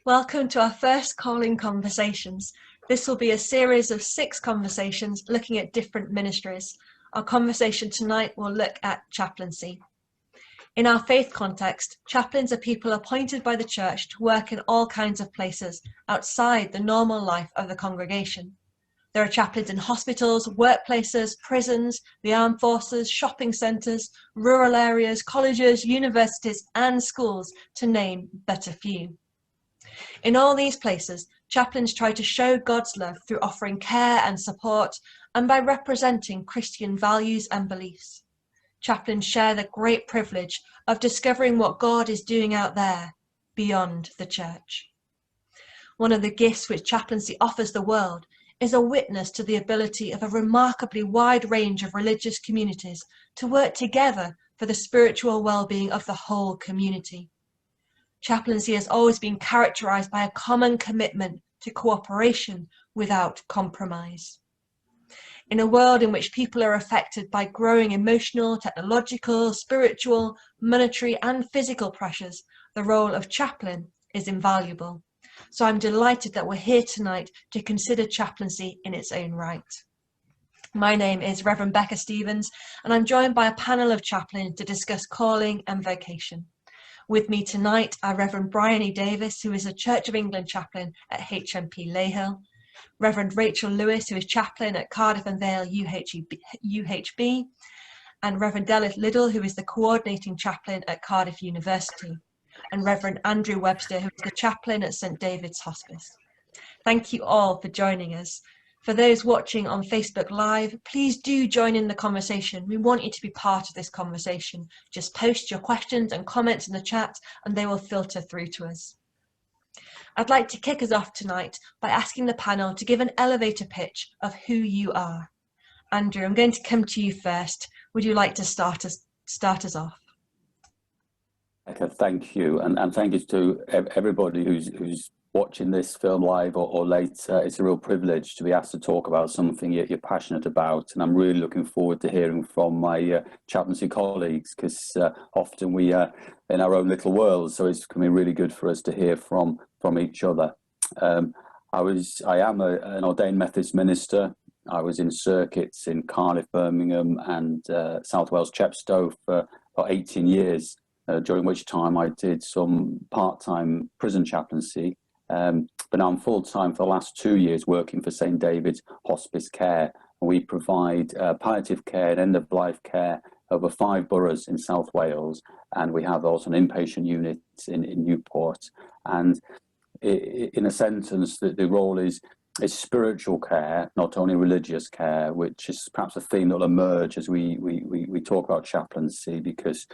Welcome to our first Calling Conversations. This will be a series of 6 conversations looking at different ministries. Our conversation tonight will look at chaplaincy. In our faith context, chaplains are people appointed by the church to work in all kinds of places outside the normal life of the congregation. There are chaplains in hospitals, workplaces, prisons, the armed forces, shopping centres, rural areas, colleges, universities and schools, to name but a few. In all these places, chaplains try to show God's love through offering care and support and by representing Christian values and beliefs. Chaplains share the great privilege of discovering what God is doing out there, beyond the church. One of the gifts which chaplaincy offers the world is a witness to the ability of a remarkably wide range of religious communities to work together for the spiritual well-being of the whole community. Chaplaincy has always been characterised by a common commitment to cooperation without compromise. In a world in which people are affected by growing emotional, technological, spiritual, monetary and physical pressures, the role of chaplain is invaluable. So I'm delighted that we're here tonight to consider chaplaincy in its own right. My name is Revd Becca Stevens, and I'm joined by a panel of chaplains to discuss calling and vocation. With me tonight are Revd Bryony Davis, who is a Church of England chaplain at HMP Leyhill, Revd Rachel Lewis, who is chaplain at Cardiff and Vale UHB, and Revd Delyth Liddell, who is the coordinating chaplain at Cardiff University, and Revd Andrew Webster, who is the chaplain at St David's Hospice. Thank you all for joining us. For those watching on Facebook Live, please do join in the conversation. We want you to be part of this conversation. Just post your questions and comments in the chat and they will filter through to us. I'd like to kick us off tonight by asking the panel to give an elevator pitch of who you are. Andrew, I'm going to come to you first. Would you like to start us off? Okay, thank you, and thank you to everybody who's watching this film live or later. It's a real privilege to be asked to talk about something you're passionate about, and I'm really looking forward to hearing from my chaplaincy colleagues, because often we are in our own little worlds, so it's going to be really good for us to hear from each other. I am an ordained Methodist minister. I was in circuits in Cardiff, Birmingham and South Wales, Chepstow for about 18 years. During which time I did some part-time prison chaplaincy, but now I'm full-time for the last 2 years working for St David's Hospice Care. We provide palliative care and end-of-life care over 5 boroughs in South Wales, and we have also an inpatient unit in Newport. And in a sentence, the role is spiritual care, not only religious care, which is perhaps a theme that will emerge as we talk about chaplaincy, because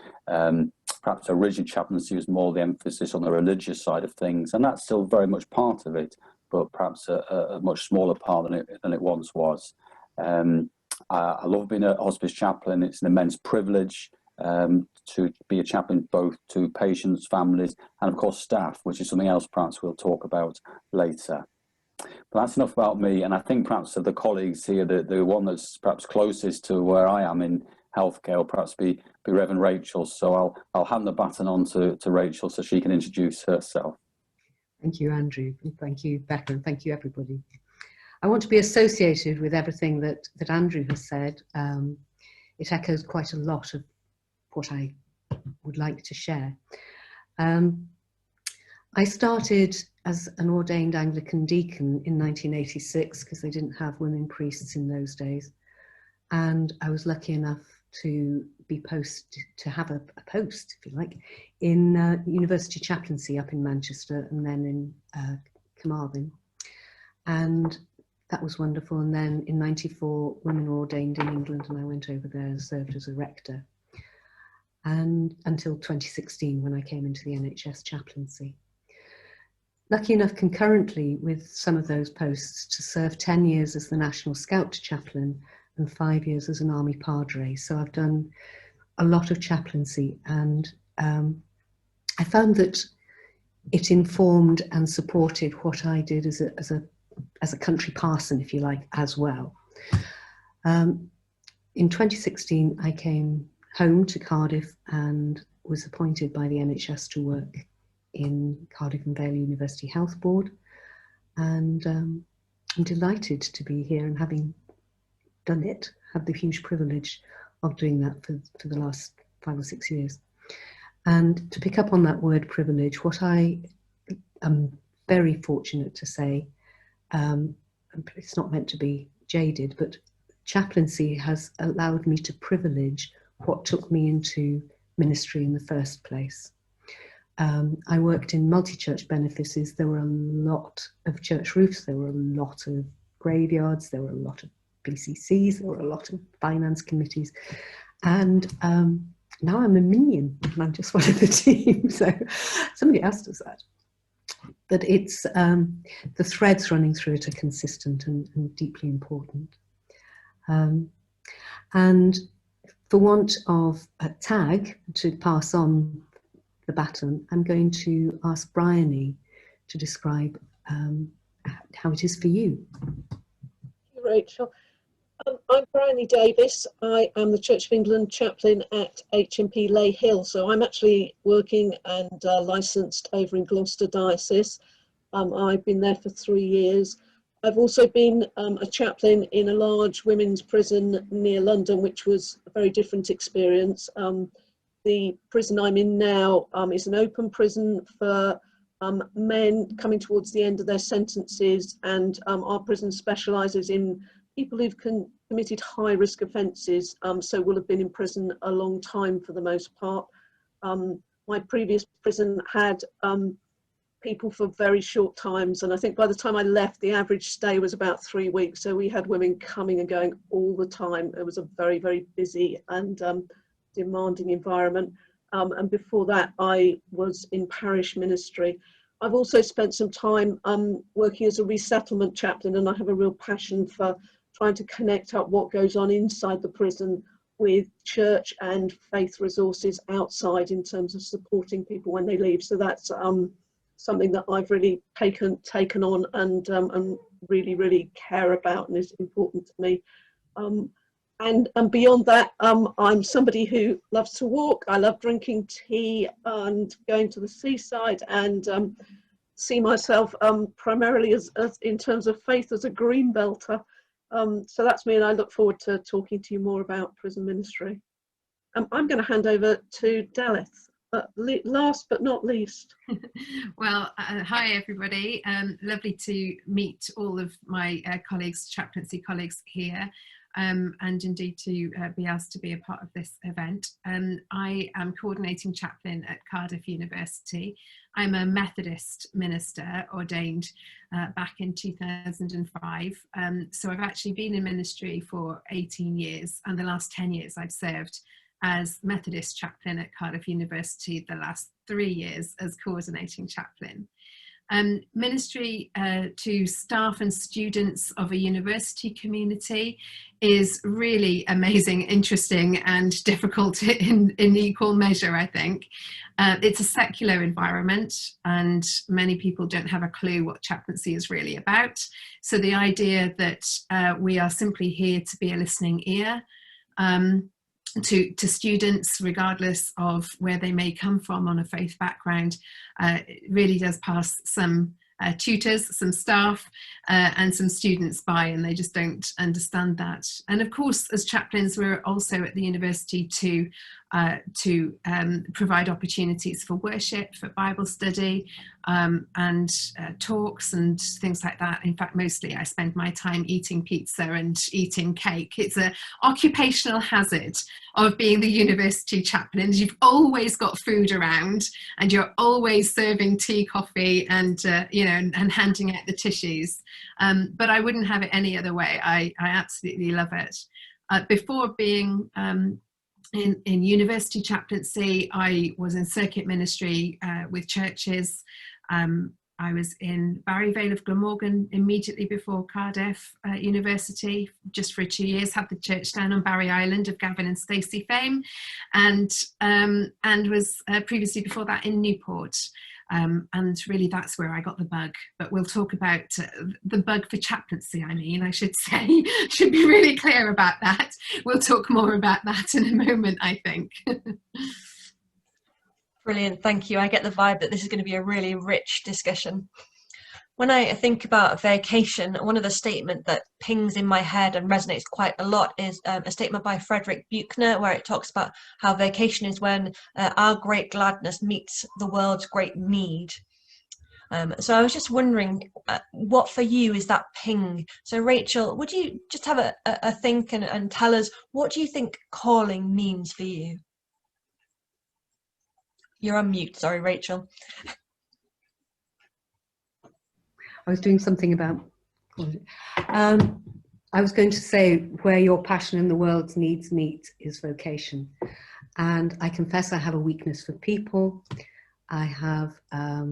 perhaps originally chaplaincy was more the emphasis on the religious side of things, and that's still very much part of it, but perhaps a much smaller part than it once was. I love being a hospice chaplain. It's an immense privilege to be a chaplain both to patients, families, and of course staff, which is something else perhaps we'll talk about later. But that's enough about me, and I think perhaps of the colleagues here, the one that's perhaps closest to where I am in healthcare will perhaps be Revd Rachel. So I'll hand the baton on to Rachel so she can introduce herself. Thank you, Andrew. And thank you, Becca, and thank you, everybody. I want to be associated with everything that Andrew has said. It echoes quite a lot of what I would like to share. I started as an ordained Anglican deacon in 1986 because they didn't have women priests in those days. And I was lucky enough to have a post, if you like, in university chaplaincy up in Manchester and then in Carmarthen. And that was wonderful. And then in 94, women were ordained in England and I went over there and served as a rector. And until 2016 when I came into the NHS chaplaincy. Lucky enough concurrently with some of those posts to serve 10 years as the National Scout chaplain and 5 years as an Army Padre. So I've done a lot of chaplaincy, and I found that it informed and supported what I did as a country parson, if you like, as well. In 2016, I came home to Cardiff and was appointed by the NHS to work in Cardiff and Vale University Health Board, and I'm delighted to be here, and having done it, had the huge privilege of doing that for the last 5 or 6 years. And to pick up on that word privilege, what I am very fortunate to say, it's not meant to be jaded, but chaplaincy has allowed me to privilege what took me into ministry in the first place. I worked in multi-church benefices. There were a lot of church roofs, there were a lot of graveyards, there were a lot of PCCs, there were a lot of finance committees, and now I'm a minion and I'm just one of the team, so somebody else does that. But it's the threads running through it are consistent and deeply important. And for want of a tag to pass on the baton, I'm going to ask Bryony to describe how it is for you. Thank you, Rachel. I'm Bryony Davis. I am the Church of England Chaplain at HMP Leyhill. So I'm actually working and licensed over in Gloucester Diocese. I've been there for 3 years. I've also been a chaplain in a large women's prison near London, which was a very different experience. The prison I'm in now is an open prison for men coming towards the end of their sentences, and our prison specialises in people who've committed high-risk offences, so will have been in prison a long time for the most part. My previous prison had people for very short times, and I think by the time I left, the average stay was about 3 weeks, so we had women coming and going all the time. It was a very, very busy and demanding environment, and before that I was in parish ministry. I've also spent some time working as a resettlement chaplain, and I have a real passion for trying to connect up what goes on inside the prison with church and faith resources outside in terms of supporting people when they leave. So that's something that I've really taken on and really, really care about and is important to me. And beyond that, I'm somebody who loves to walk. I love drinking tea and going to the seaside, and see myself primarily as in terms of faith as a green belter. So that's me, and I look forward to talking to you more about prison ministry. I'm going to hand over to Delyth, but last but not least. Well, hi everybody. Lovely to meet all of my colleagues, chaplaincy colleagues here. And indeed to be asked to be a part of this event. I am coordinating chaplain at Cardiff University. I'm a Methodist minister ordained back in 2005. So I've actually been in ministry for 18 years, and the last 10 years I've served as Methodist chaplain at Cardiff University, the last 3 years as coordinating chaplain. Ministry to staff and students of a university community is really amazing, interesting and difficult in equal measure, I think. It's a secular environment and many people don't have a clue what chaplaincy is really about. So the idea that we are simply here to be a listening ear to students, regardless of where they may come from on a faith background, really does pass some tutors, some staff and some students by, and they just don't understand that. And of course, as chaplains, we're also at the university to provide opportunities for worship, for Bible study, and talks and things like that. In fact, mostly I spend my time eating pizza and eating cake. It's an occupational hazard of being the university chaplain. You've always got food around and you're always serving tea, coffee and and handing out the tissues. But I wouldn't have it any other way. I absolutely love it. Before being in university chaplaincy, I was in circuit ministry with churches. I was in Barry Vale of Glamorgan immediately before Cardiff University, just for 2 years, had the church down on Barry Island of Gavin and Stacey fame, and was previously before that in Newport. And really that's where I got the bug, but we'll talk about the bug for chaplaincy. I should say, should be really clear about that. We'll talk more about that in a moment, I think. Brilliant, thank you. I get the vibe that this is going to be a really rich discussion. When I think about vocation, one of the statements that pings in my head and resonates quite a lot is a statement by Frederick Buechner, where it talks about how vocation is when our great gladness meets the world's great need. So I was just wondering, what for you is that ping? So Rachel, would you just have a think and tell us, what do you think calling means for you? You're on mute, sorry, Rachel. I was doing something about, I was going to say where your passion and the world's needs meet is vocation. And I confess I have a weakness for people. I have a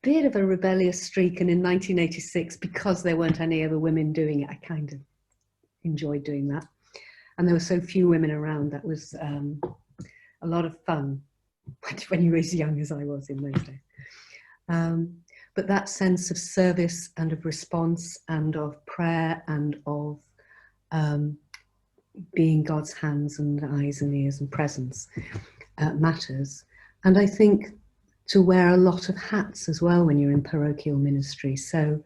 bit of a rebellious streak, and in 1986, because there weren't any other women doing it, I kind of enjoyed doing that. And there were so few women around, that was a lot of fun when you were as young as I was in those days. But that sense of service and of response and of prayer and of being God's hands and eyes and ears and presence matters. And I think to wear a lot of hats as well when you're in parochial ministry. So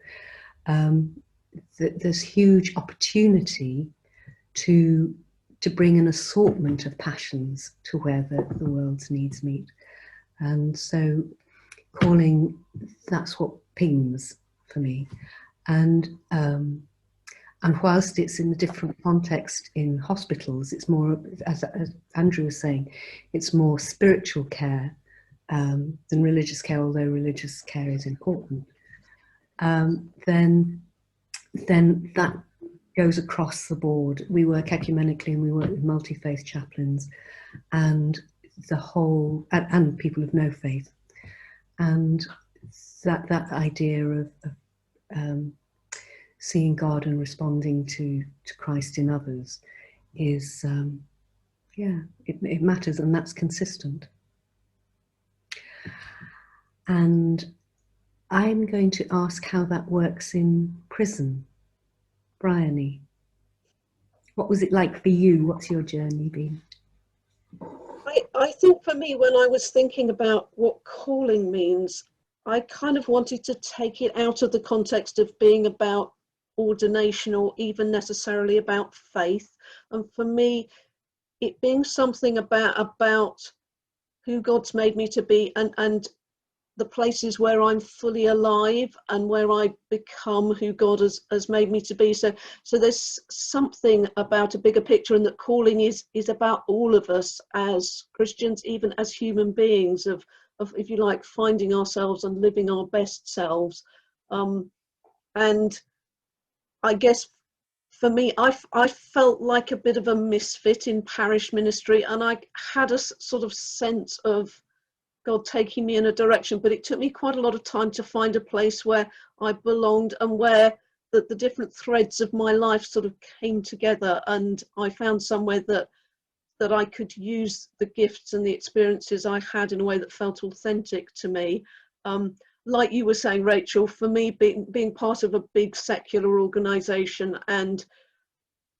there's huge opportunity to bring an assortment of passions to where the world's needs meet. And so calling, that's what pings for me. And whilst it's in a different context in hospitals, it's more, as Andrew was saying, it's more spiritual care than religious care, although religious care is important. Then that goes across the board. We work ecumenically and we work with multi-faith chaplains and the whole, and people of no faith. And that idea of seeing God and responding to Christ in others is, it matters, and that's consistent. And I'm going to ask how that works in prison. Bryony, what was it like for you? What's your journey been? I think for me, when I was thinking about what calling means, I kind of wanted to take it out of the context of being about ordination or even necessarily about faith. And for me, it being something about who God's made me to be and the places where I'm fully alive and where I become who God has made me to be. So there's something about a bigger picture, and that calling is about all of us as Christians, even as human beings, of if you like, finding ourselves and living our best selves. And I guess for me, I felt like a bit of a misfit in parish ministry, and I had a sort of sense of God taking me in a direction, but it took me quite a lot of time to find a place where I belonged and where the different threads of my life sort of came together, and I found somewhere that I could use the gifts and the experiences I had in a way that felt authentic to me. Like you were saying, Rachel, for me, being part of a big secular organisation and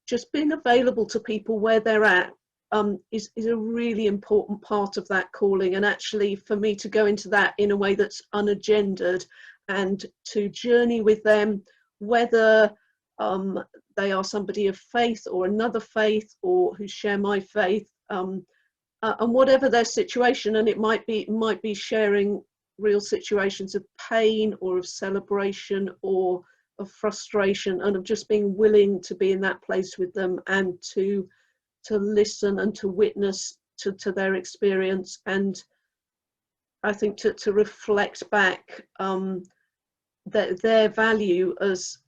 just being available to people where they're at is a really important part of that calling. And actually for me to go into that in a way that's unagendered and to journey with them, whether they are somebody of faith or another faith or who share my faith, and whatever their situation, and it might be sharing real situations of pain or of celebration or of frustration, and of just being willing to be in that place with them and to listen and to witness to their experience, and I think to reflect back their value as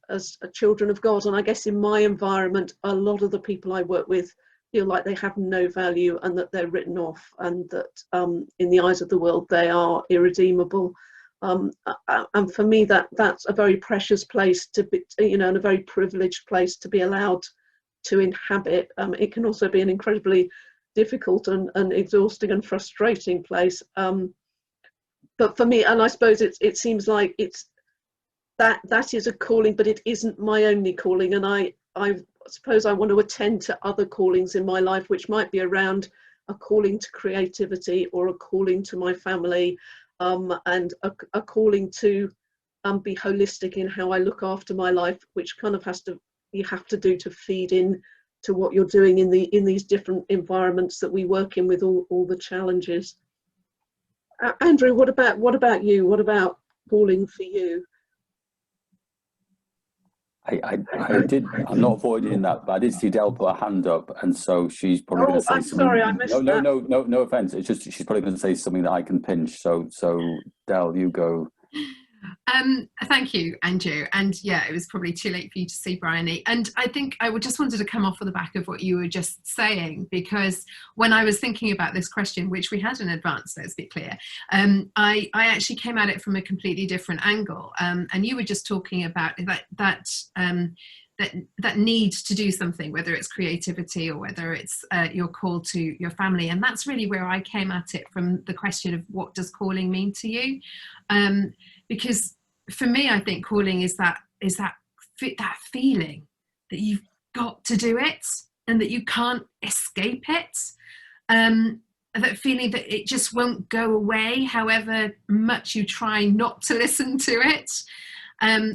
children of God. And I guess in my environment, a lot of the people I work with feel like they have no value and that they're written off, and that in the eyes of the world they are irredeemable. And for me, that's a very precious place to be, and a very privileged place to be allowed to inhabit. It can also be an incredibly difficult and exhausting and frustrating place. But for me, and I suppose it seems like that is a calling, but it isn't my only calling. And I suppose I want to attend to other callings in my life, which might be around a calling to creativity or a calling to my family, and a calling to be holistic in how I look after my life, which kind of you have to do to feed in to what you're doing in these different environments that we work in with all the challenges. Andrew, what about you? What about calling for you? I'm not avoiding that, but I did see Del put her hand up, and so she's probably going to say I'm something. sorry, I missed that. No offense. It's just she's probably going to say something that I can pinch. So Del, you go. Thank you, Andrew. And yeah, it was probably too late for you to see Bryony. And I think I just wanted to come off of the back of what you were just saying, because when I was thinking about this question, which we had in advance, let's be clear, I actually came at it from a completely different angle. And you were just talking about that need to do something, whether it's creativity or whether it's your call to your family. And that's really where I came at it, from the question of what does calling mean to you? Because for me, I think calling is that feeling that you've got to do it and that you can't escape it. That feeling that it just won't go away, however much you try not to listen to it.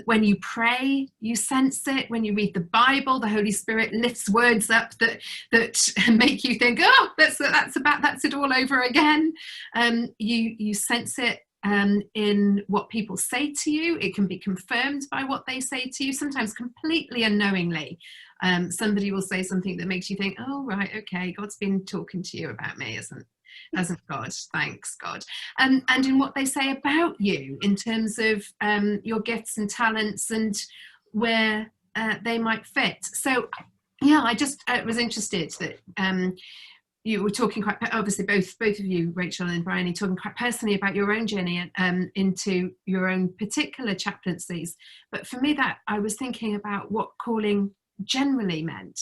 When you pray, you sense it. When you read the Bible, the Holy Spirit lifts words up that make you think, oh, that's it all over again. You sense it in what people say to you. It can be confirmed by what they say to you, sometimes completely unknowingly. Somebody will say something that makes you think, oh, right, okay, God's been talking to you about me, hasn't God? Thanks, God. And in what they say about you in terms of your gifts and talents and where they might fit. So, yeah, I just was interested that you were talking quite, obviously both of you, Rachel and Bryony, talking quite personally about your own journey into your own particular chaplaincies. But for me, that I was thinking about what calling generally meant,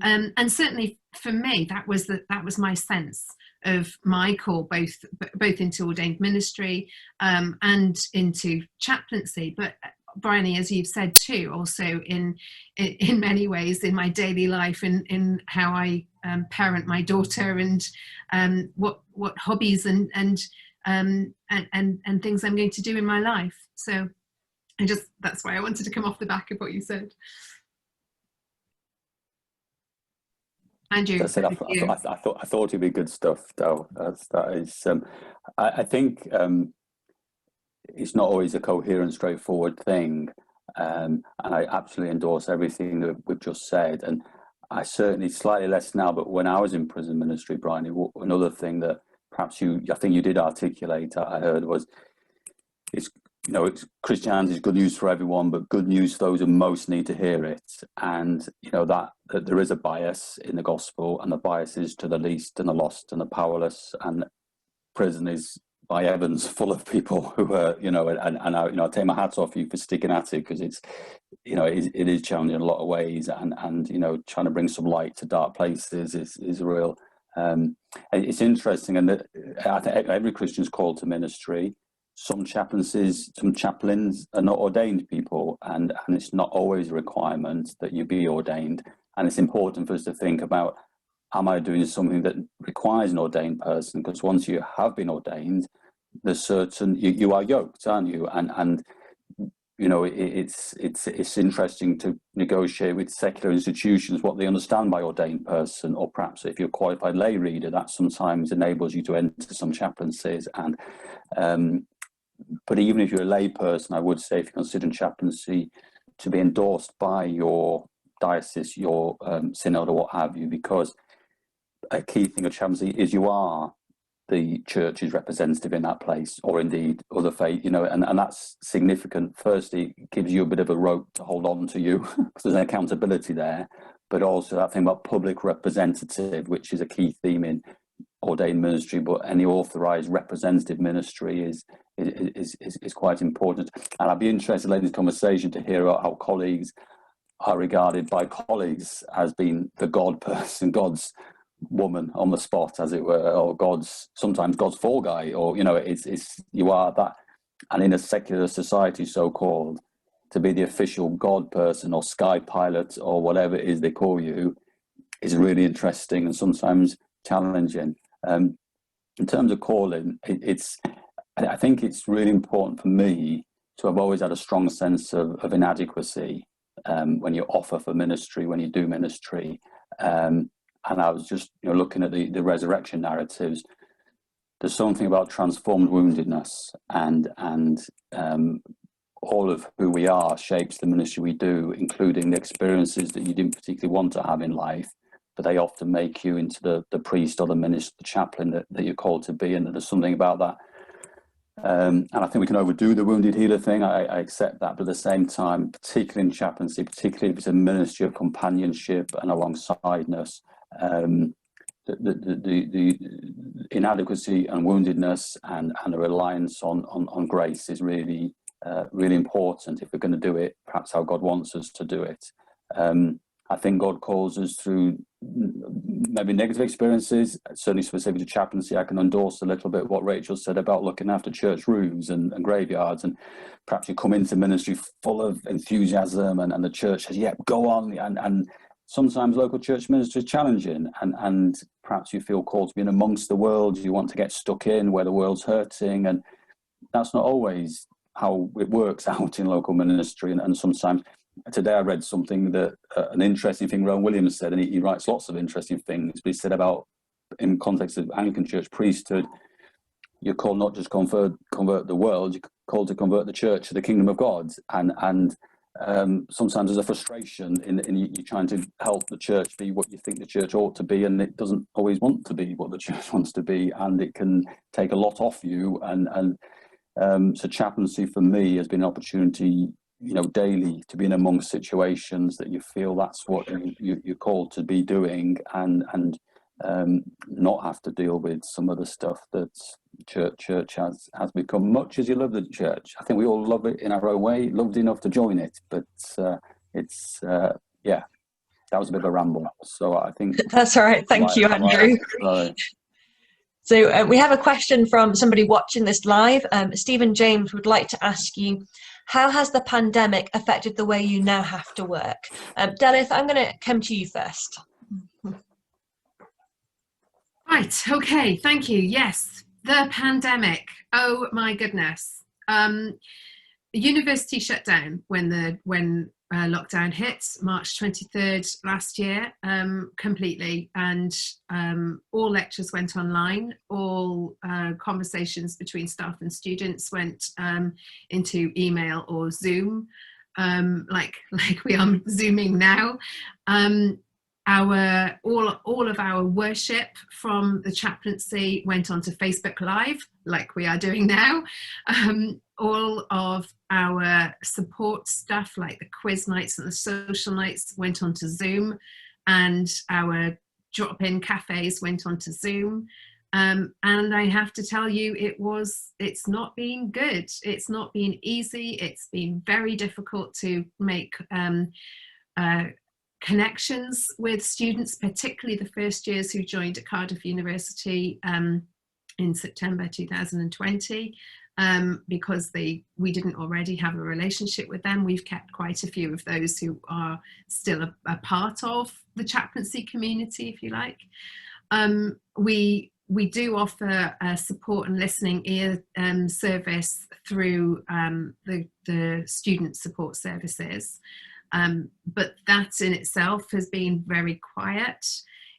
and certainly for me, that was my sense of my call, both into ordained ministry and into chaplaincy. But Bryony, as you've said too, also in many ways in my daily life, in how I parent my daughter, and what hobbies and things I'm going to do in my life. So that's why I wanted to come off the back of what you said. Andrew, I thought it'd be good stuff, though. That is, I think it's not always a coherent, straightforward thing, and I absolutely endorse everything that we've just said. And I certainly, slightly less now, but when I was in prison ministry, Bryony, another thing that perhaps I think you did articulate, I heard, was it's Christianity is good news for everyone, but good news for those who most need to hear it. And that there is a bias in the gospel, and the bias is to the least and the lost and the powerless. And prison is, by heavens, full of people who are, I take my hat off you for sticking at it, because it's, it is challenging in a lot of ways, and trying to bring some light to dark places is real. It's interesting, and I think every Christian's called to ministry. Some chaplains are not ordained people, and it's not always a requirement that you be ordained. And it's important for us to think about, am I doing something that requires an ordained person? Because once you have been ordained, there's certain, you are yoked, aren't you? And it's interesting to negotiate with secular institutions what they understand by ordained person, or perhaps if you're a qualified lay reader, that sometimes enables you to enter some chaplaincies. And but even if you're a lay person, I would say, if you're considering chaplaincy, to be endorsed by your diocese, your synod, or what have you, because a key thing of chaplaincy is you are the church's representative in that place, or indeed other faith, and that's significant. Firstly, it gives you a bit of a rope to hold on to you, because there's an accountability there, but also that thing about public representative, which is a key theme in ordained ministry, but any authorized representative ministry is quite important. And I'd be interested later in this conversation to hear how colleagues are regarded by colleagues as being the God person, God's woman on the spot, as it were, or sometimes God's fall guy, or it's you are that. And in a secular society, so-called, to be the official God person or sky pilot or whatever it is they call you is really interesting and sometimes challenging. In terms of calling, I think it's really important for me to have always had a strong sense of inadequacy when you offer for ministry, when you do ministry. And I was just looking at the resurrection narratives. There's something about transformed woundedness, and all of who we are shapes the ministry we do, including the experiences that you didn't particularly want to have in life, but they often make you into the priest or the minister, the chaplain that you're called to be. And there's something about that. And I think we can overdo the wounded healer thing. I accept that, but at the same time, particularly in chaplaincy, particularly if it's a ministry of companionship and alongsideness, the inadequacy and woundedness and a reliance on grace is really important if we're going to do it, perhaps how God wants us to do it. I think God calls us through maybe negative experiences, certainly specific to chaplaincy. I can endorse a little bit what Rachel said about looking after church roofs and graveyards, and perhaps you come into ministry full of enthusiasm and the church says, yeah, go on, and sometimes local church ministry is challenging, and perhaps you feel called to be in amongst the world, you want to get stuck in where the world's hurting, and that's not always how it works out in local ministry. And sometimes, today I read something that an interesting thing Rowan Williams said, and he writes lots of interesting things, but he said about, in context of Anglican church priesthood, you're called not just convert the world, you're called to convert the church to the kingdom of God, and sometimes there's a frustration in you trying to help the church be what you think the church ought to be, and it doesn't always want to be what the church wants to be, and it can take a lot off you. So chaplaincy for me has been an opportunity, daily to be in amongst situations that you feel that's what you're called to be doing, and not have to deal with some of the stuff that church has become. Much as you love the church, I think we all love it in our own way, loved enough to join it, but it's that was a bit of a ramble, so I think that's all right. Thank you, Andrew. So we have a question from somebody watching this live. Stephen James would like to ask you, how has the pandemic affected the way you now have to work? Delyth, I'm going to come to you first. Right, okay, thank you. Yes, the pandemic. Oh my goodness. The university shut down when lockdown hit, March 23rd last year, completely, and all lectures went online, all conversations between staff and students went into email or Zoom, like we are Zooming now. All of our worship from the chaplaincy went onto Facebook Live, like we are doing now. All of our support stuff, like the quiz nights and the social nights, went onto Zoom, and our drop-in cafes went onto Zoom. And I have to tell you, it's not been good. It's not been easy. It's been very difficult to make connections with students, particularly the first years who joined at Cardiff University in September 2020, because we didn't already have a relationship with them. We've kept quite a few of those who are still a part of the chaplaincy community, if you like. We do offer a support and listening ear service through the student support services. But that in itself has been very quiet.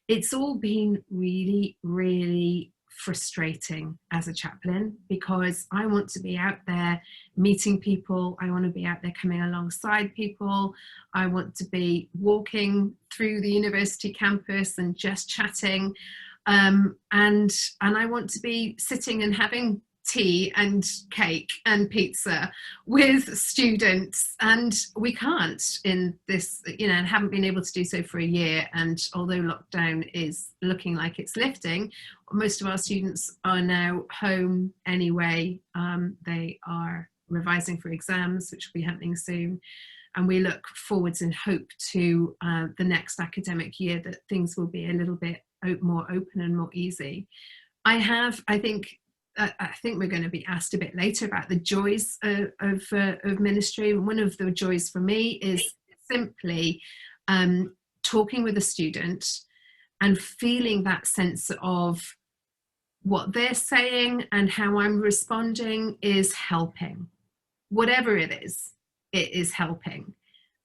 It's all been really, really frustrating as a chaplain, because I want to be out there meeting people. I want to be out there coming alongside people. I want to be walking through the university campus and just chatting. And I want to be sitting and having tea and cake and pizza with students, and we can't in this, and haven't been able to do so for a year. And although lockdown is looking like it's lifting, most of our students are now home anyway. They are revising for exams, which will be happening soon, and we look forwards in hope to the next academic year, that things will be a little bit more open and more easy. I think we're going to be asked a bit later about the joys of ministry. One of the joys for me is simply talking with a student and feeling that sense of what they're saying and how I'm responding is helping. Whatever it is helping.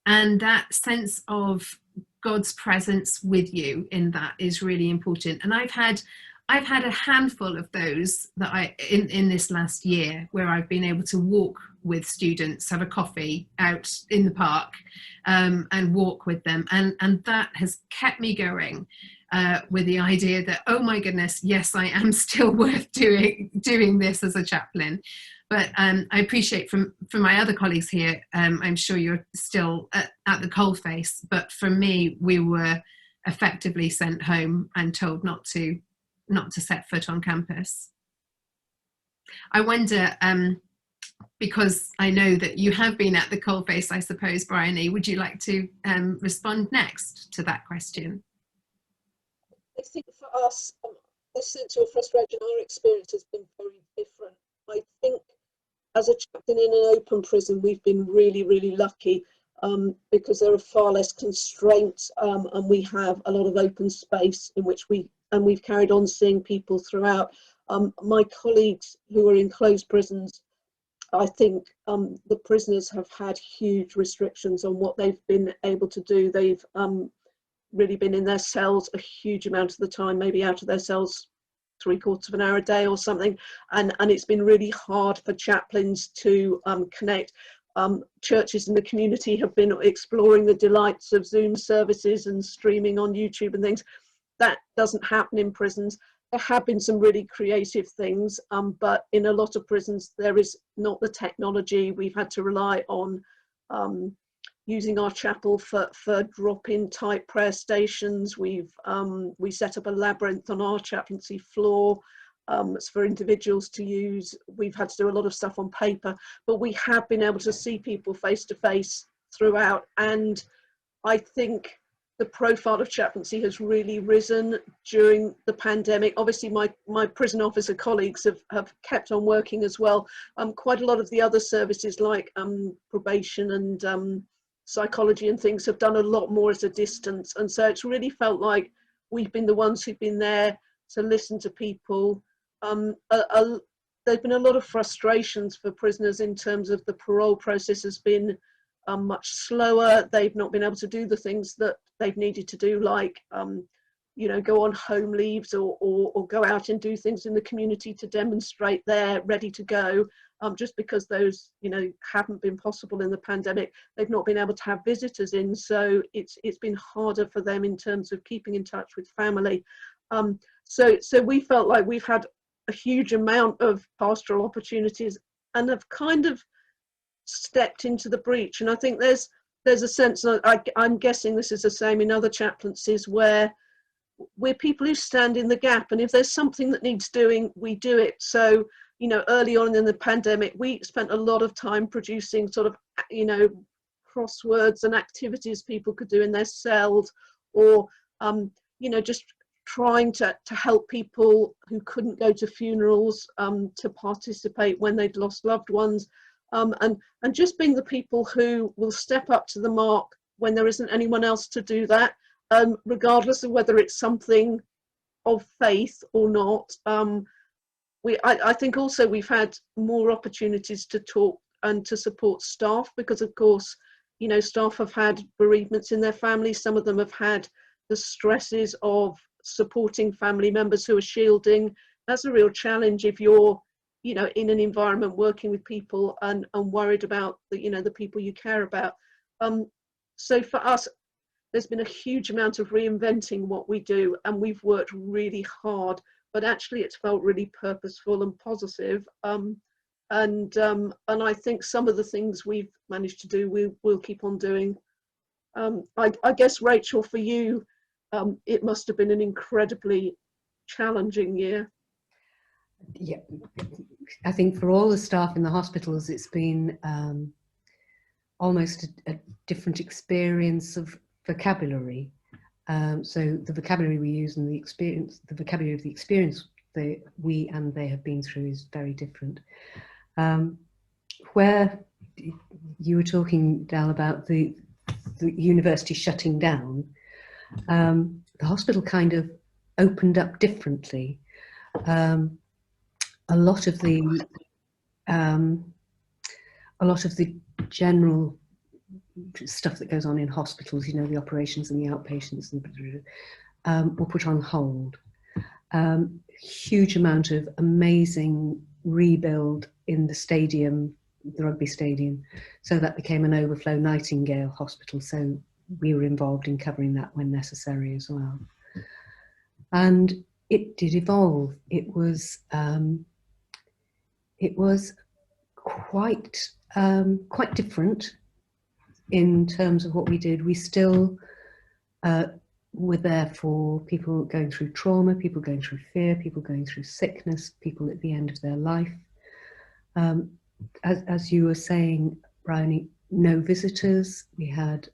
And that sense of God's presence with you in that is really important. And I've had a handful of those that in this last year where I've been able to walk with students, have a coffee out in the park, and walk with them, and that has kept me going with the idea that, oh my goodness, yes, I am still worth doing this as a chaplain. But I appreciate from my other colleagues here, I'm sure you're still at the coalface, but for me, we were effectively sent home and told not to set foot on campus. I wonder, because I know that you have been at the coalface, I suppose, Bryony, would you like to respond next to that question? I think for us, the sense of frustration, our experience has been very different. I think as a chaplain in an open prison, we've been really, really lucky because there are far less constraints and we have a lot of open space in which we've carried on seeing people throughout. My colleagues who are in closed prisons, I think the prisoners have had huge restrictions on what they've been able to do. They've really been in their cells a huge amount of the time, maybe out of their cells 3/4 of an hour a day or something, and it's been really hard for chaplains to connect. Churches in the community have been exploring the delights of Zoom services and streaming on YouTube and things. That doesn't happen in prisons. There have been some really creative things, but in a lot of prisons there is not the technology. We've had to rely on using our chapel for drop-in type prayer stations. We set up a labyrinth on our chaplaincy floor for individuals to use. We've had to do a lot of stuff on paper, but we have been able to see people face to face throughout. And I think the profile of chaplaincy has really risen during the pandemic. Obviously my prison officer colleagues have kept on working as well. Quite a lot of the other services like probation and psychology and things have done a lot more at a distance, and so it's really felt like we've been the ones who've been there to listen to people. There's been a lot of frustrations for prisoners in terms of the parole process has been much slower. They've not been able to do the things that they've needed to do, like go on home leaves or go out and do things in the community to demonstrate they're ready to go. Just because those haven't been possible in the pandemic, they've not been able to have visitors in, so it's been harder for them in terms of keeping in touch with family. So we felt like we've had a huge amount of pastoral opportunities and have kind of stepped into the breach. And I think there's a sense, I'm guessing this is the same in other chaplaincies, where we're people who stand in the gap, and if there's something that needs doing, we do it. So early on in the pandemic, we spent a lot of time producing sort of, crosswords and activities people could do in their cells, or, just trying to help people who couldn't go to funerals to participate when they'd lost loved ones, and just being the people who will step up to the mark when there isn't anyone else to do that, regardless of whether it's something of faith or not. I think also we've had more opportunities to talk and to support staff, because of course, staff have had bereavements in their families. Some of them have had the stresses of supporting family members who are shielding. That's a real challenge if you're, in an environment working with people and worried about the people you care about. So for us, there's been a huge amount of reinventing what we do, and we've worked really hard, but actually it's felt really purposeful and positive. And I think some of the things we've managed to do, we'll keep on doing. I guess, Rachel, for you, it must have been an incredibly challenging year. Yeah, I think for all the staff in the hospitals, it's been almost a different experience of vocabulary. So the vocabulary we use and the vocabulary of the experience we and they have been through is very different. Where you were talking, Dal, about the university shutting down, the hospital kind of opened up differently. A lot of the general stuff that goes on in hospitals, you know, the operations and the outpatients, and were put on hold. Huge amount of amazing rebuild in the stadium, the rugby stadium, so that became an overflow Nightingale hospital. So we were involved in covering that when necessary as well. And it did evolve. It was quite different in terms of what we did. We still were there for people going through trauma, people going through fear, people going through sickness, people at the end of their life. As you were saying, Bryony, no visitors. We had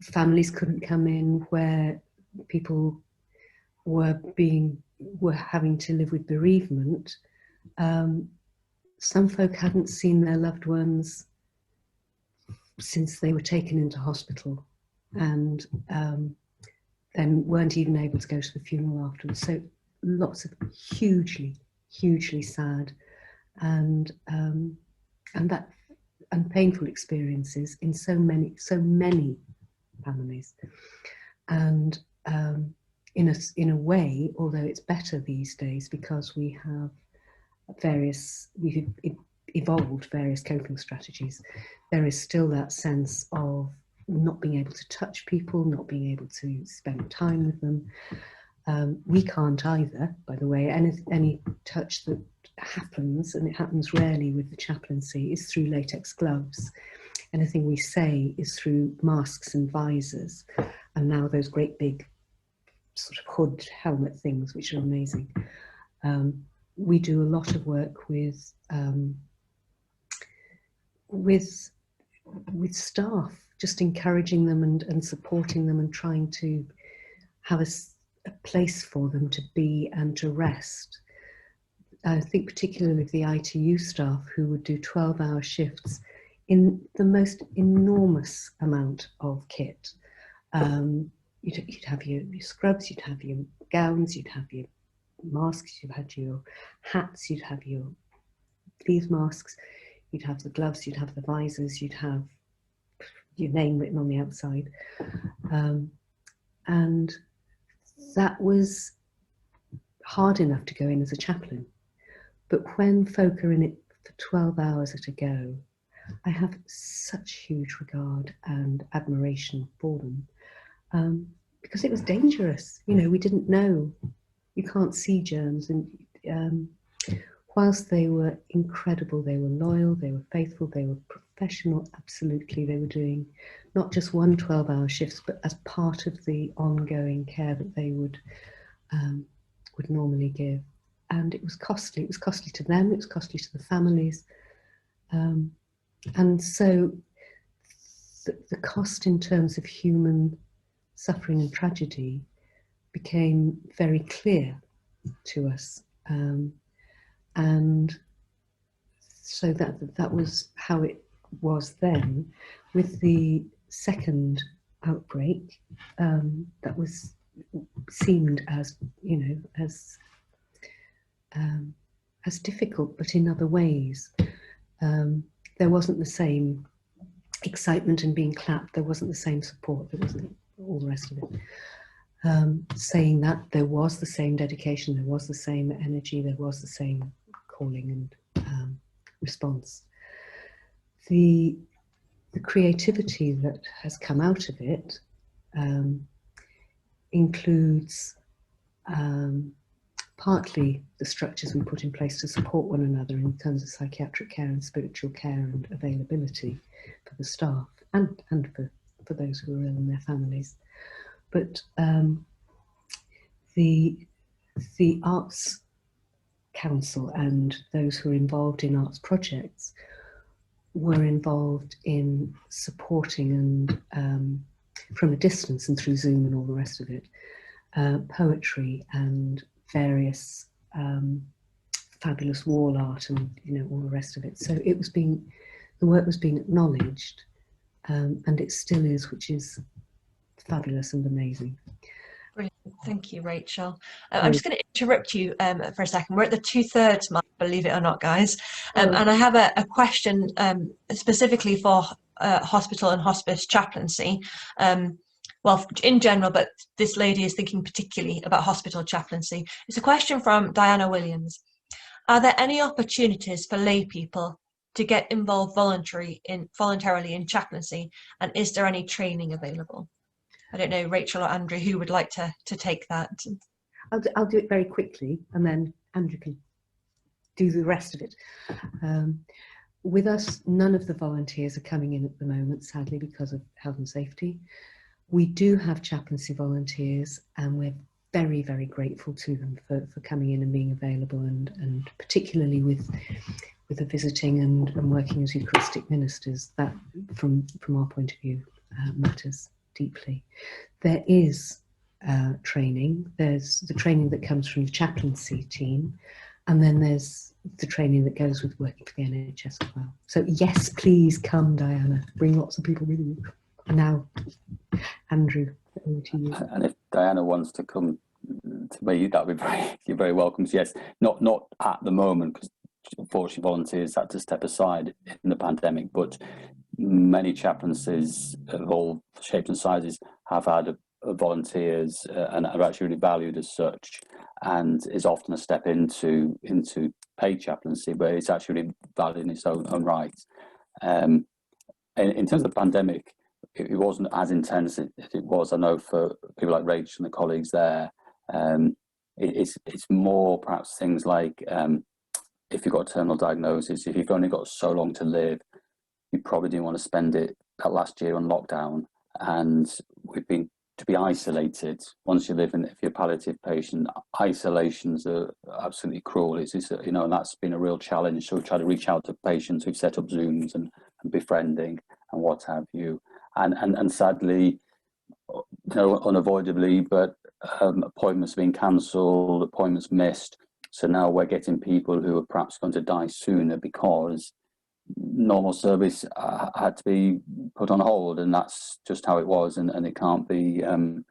families couldn't come in where people were having to live with bereavement. Some folk hadn't seen their loved ones since they were taken into hospital, and then weren't even able to go to the funeral afterwards. So lots of hugely sad and painful experiences in so many families. And in a way, although it's better these days because we've evolved various coping strategies, there is still that sense of not being able to touch people, not being able to spend time with them. We can't either, by the way. Any touch that happens, and it happens rarely with the chaplaincy, is through latex gloves. Anything we say is through masks and visors, and now those great big sort of hood helmet things, which are amazing. We do a lot of work with staff, just encouraging them and supporting them and trying to have a place for them to be and to rest. I think particularly with the ITU staff who would do 12-hour shifts in the most enormous amount of kit. You'd have your scrubs, you'd have your gowns, you'd have your masks, you'd have your hats, you'd have your these masks, you'd have the gloves, you'd have the visors, you'd have your name written on the outside. And that was hard enough to go in as a chaplain. But when folk are in it for 12 hours at a go, I have such huge regard and admiration for them. Because it was dangerous. You know, we didn't know. You can't see germs. And whilst they were incredible, they were loyal, they were faithful, they were professional, absolutely. They were doing not just 1 12-hour shifts, but as part of the ongoing care that they would normally give. And it was costly. It was costly to them, it was costly to the families. And so the cost in terms of human suffering and tragedy became very clear to us. And so that was how it was then. With the second outbreak, that seemed as, you know, as difficult, but in other ways. There wasn't the same excitement and being clapped, there wasn't the same support, there wasn't all the rest of it. Saying that, there was the same dedication, there was the same energy, there was the same calling and response. The creativity that has come out of it includes partly the structures we put in place to support one another in terms of psychiatric care and spiritual care and availability for the staff and for those who are ill and their families. But the Arts Council and those who are involved in arts projects were involved in supporting and from a distance and through Zoom and all the rest of it, poetry and various fabulous wall art and, you know, all the rest of it. So it was the work was being acknowledged, and it still is, which is fabulous and amazing. Thank you, Rachel. I'm just going to interrupt you for a second. We're at the 2/3 mark, believe it or not, guys. And I have a question specifically for hospital and hospice chaplaincy. Well, in general, but this lady is thinking particularly about hospital chaplaincy. It's a question from Diana Williams. Are there any opportunities for lay people to get involved voluntarily in chaplaincy, and is there any training available? I don't know, Rachel or Andrew, who would like to take that? I'll do it very quickly, and then Andrew can do the rest of it. With us, none of the volunteers are coming in at the moment, sadly, because of health and safety. We do have chaplaincy volunteers, and we're very, very grateful to them for coming in and being available, and particularly with the visiting and working as Eucharistic ministers. That, from our point of view, matters deeply. There is training. There's the training that comes from the chaplaincy team, and then there's the training that goes with working for the NHS as well. So yes, please come, Diana. Bring lots of people with you. And now, Andrew, over to you. And if Diana wants to come to me, that would be you're very welcome. Yes, not at the moment, because unfortunately volunteers had to step aside in the pandemic, but many chaplaincies of all shapes and sizes have had volunteers and are actually really valued as such, and is often a step into paid chaplaincy, but it's actually really valued in its own right. In terms of the pandemic, it wasn't as intense as it was, I know, for people like Rachel and the colleagues there. It's more perhaps things like if you've got a terminal diagnosis, if you've only got so long to live, you probably didn't want to spend it that last year on lockdown, and we've been to be isolated. Once you live in, if you're a palliative patient, isolations are absolutely cruel. It's you know, and that's been a real challenge. So we try to reach out to patients. We've set up Zooms and befriending and what have you. And sadly, you know, unavoidably, but appointments being cancelled, appointments missed. So now we're getting people who are perhaps going to die sooner because normal service had to be put on hold, and that's just how it was, and it can't be, you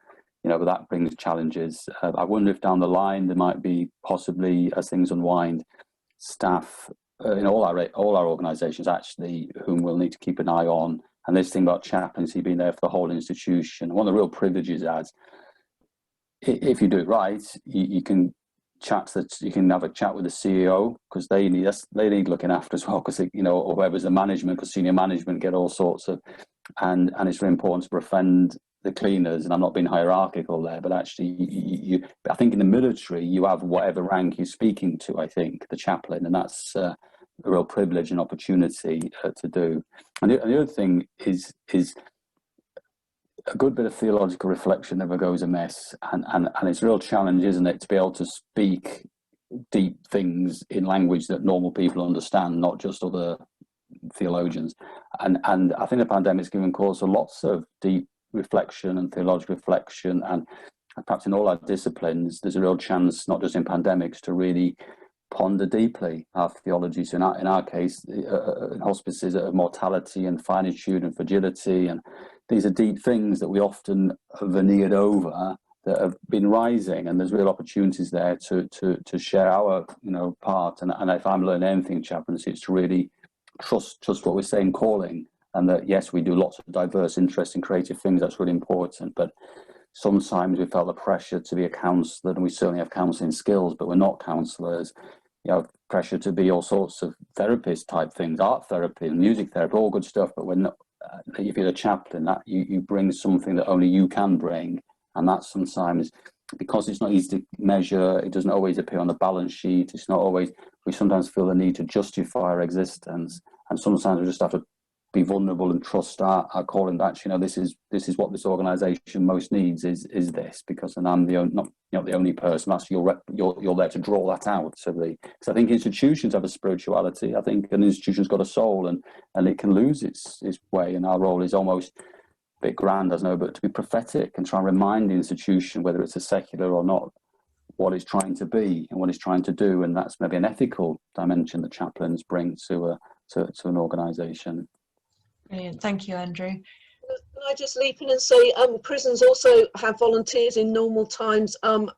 know, but that brings challenges. I wonder if down the line there might be possibly, as things unwind, staff in all our organisations actually whom we'll need to keep an eye on. And this thing about chaplaincy being there for the whole institution, one of the real privileges as, if you do it right, you can you can have a chat with the CEO, because they need looking after as well, because you know, or whoever's the management, because senior management get all sorts of, and it's very important to befriend the cleaners. And I'm not being hierarchical there, but actually I think in the military you have whatever rank you're speaking to, I think, the chaplain, and that's a real privilege and opportunity to do. And the other thing is a good bit of theological reflection never goes amiss, and it's a real challenge, isn't it, to be able to speak deep things in language that normal people understand, not just other theologians. And I think the pandemic's given cause to lots of deep reflection and theological reflection, and perhaps in all our disciplines there's a real chance, not just in pandemics, to really ponder deeply our theology. So in our case, in hospices, mortality and finitude and fragility, and these are deep things that we often have veneered over, that have been rising, and there's real opportunities there to share our, you know, part. And if I'm learning anything in chaplaincy, it's to really trust what we're saying, calling, and that yes, we do lots of diverse, interesting, creative things. That's really important. But sometimes we felt the pressure to be a counsellor, and we certainly have counselling skills, but we're not counsellors. You have pressure to be all sorts of therapist type things, art therapy and music therapy, all good stuff, but we're not. If you're a chaplain, that you bring something that only you can bring, and that's sometimes, because it's not easy to measure, it doesn't always appear on the balance sheet, it's not always, we sometimes feel the need to justify our existence, and sometimes we just have to be vulnerable and trust our calling, that, you know, this is what this organisation most needs is this, because, and I'm not the only person, that's you're there to draw that out. So because I think institutions have a spirituality, I think an institution's got a soul, and it can lose its way, and our role is almost a bit grand, as no, but to be prophetic and try and remind the institution, whether it's a secular or not, what it's trying to be and what it's trying to do, and that's maybe an ethical dimension that chaplains bring to an organisation. Brilliant, thank you, Andrew. Can I just leap in and say prisons also have volunteers in normal times and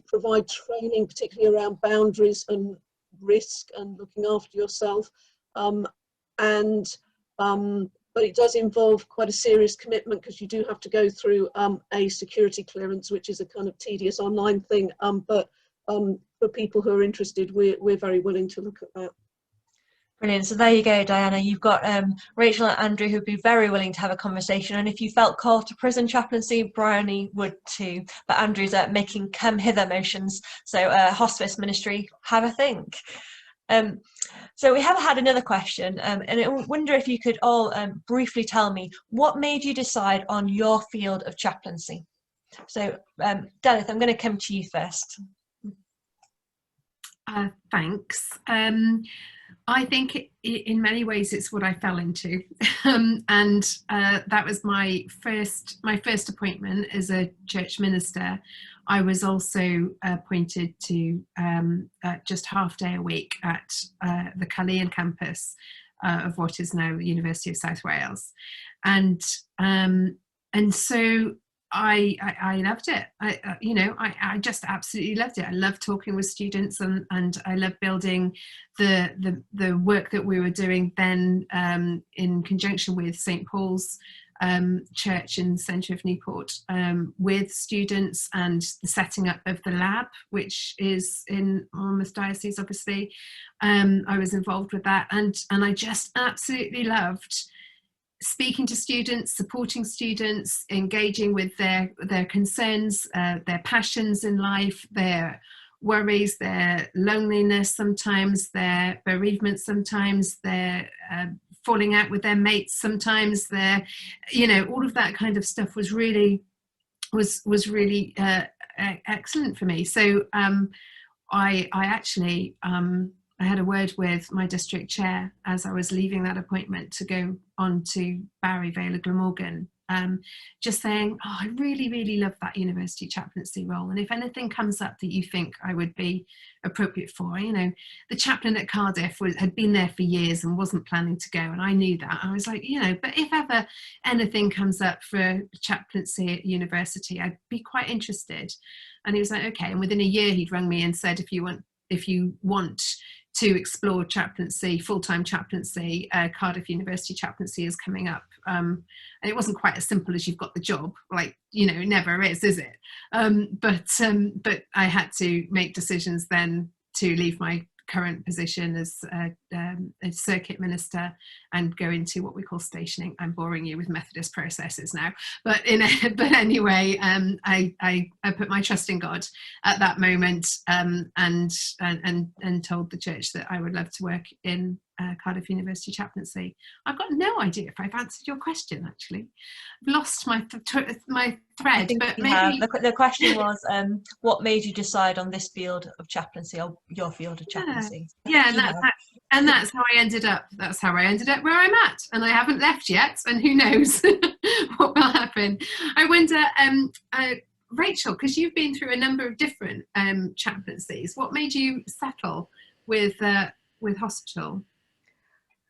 provide training, particularly around boundaries and risk and looking after yourself. But it does involve quite a serious commitment, because you do have to go through a security clearance, which is a kind of tedious online thing. But for people who are interested, we're very willing to look at that. Brilliant. So there you go, Diana. You've got Rachel and Andrew who'd be very willing to have a conversation. And if you felt called to prison chaplaincy, Bryony would too. But Andrew's making come hither motions. So hospice ministry, have a think. So we have had another question, and I wonder if you could all briefly tell me what made you decide on your field of chaplaincy. So Delyth, I'm going to come to you first. Thanks. I think in many ways it's what I fell into, and that was my first appointment as a church minister. I was also appointed to just half day a week at the Leyhill campus of what is now the University of South Wales, and so I loved it. I just absolutely loved it. I loved talking with students, and I loved building the work that we were doing then in conjunction with St Paul's Church in the centre of Newport, with students, and the setting up of the lab, which is in Monmouth Diocese, obviously. I was involved with that, and I just absolutely loved speaking to students, supporting students, engaging with their concerns, their passions in life, their worries, their loneliness sometimes, their bereavement sometimes, their falling out with their mates sometimes, their, all of that kind of stuff was really excellent for me. So I actually I had a word with my district chair as I was leaving that appointment to go on to Barry, Vale of Glamorgan, just saying, oh, I really, really love that university chaplaincy role. And if anything comes up that you think I would be appropriate for, the chaplain at Cardiff had been there for years and wasn't planning to go. And I knew that. I was like, but if ever anything comes up for chaplaincy at university, I'd be quite interested. And he was like, okay. And within a year, he'd rung me and said, if you want to explore chaplaincy, full-time chaplaincy, Cardiff University chaplaincy is coming up. And it wasn't quite as simple as you've got the job, like, it never is it? But I had to make decisions then to leave my current position as a circuit minister and go into what we call stationing. I'm boring you with Methodist processes now, but anyway, I put my trust in God at that moment, and told the church that I would love to work in Cardiff University chaplaincy. I've got no idea if I've answered your question. Actually, I've lost my thread. But maybe the question was, what made you decide on this field of chaplaincy, or your field of chaplaincy? Yeah, and that's how I ended up. That's how I ended up where I'm at, and I haven't left yet. And who knows what will happen? I wonder, Rachel, because you've been through a number of different chaplaincies. What made you settle with hospital?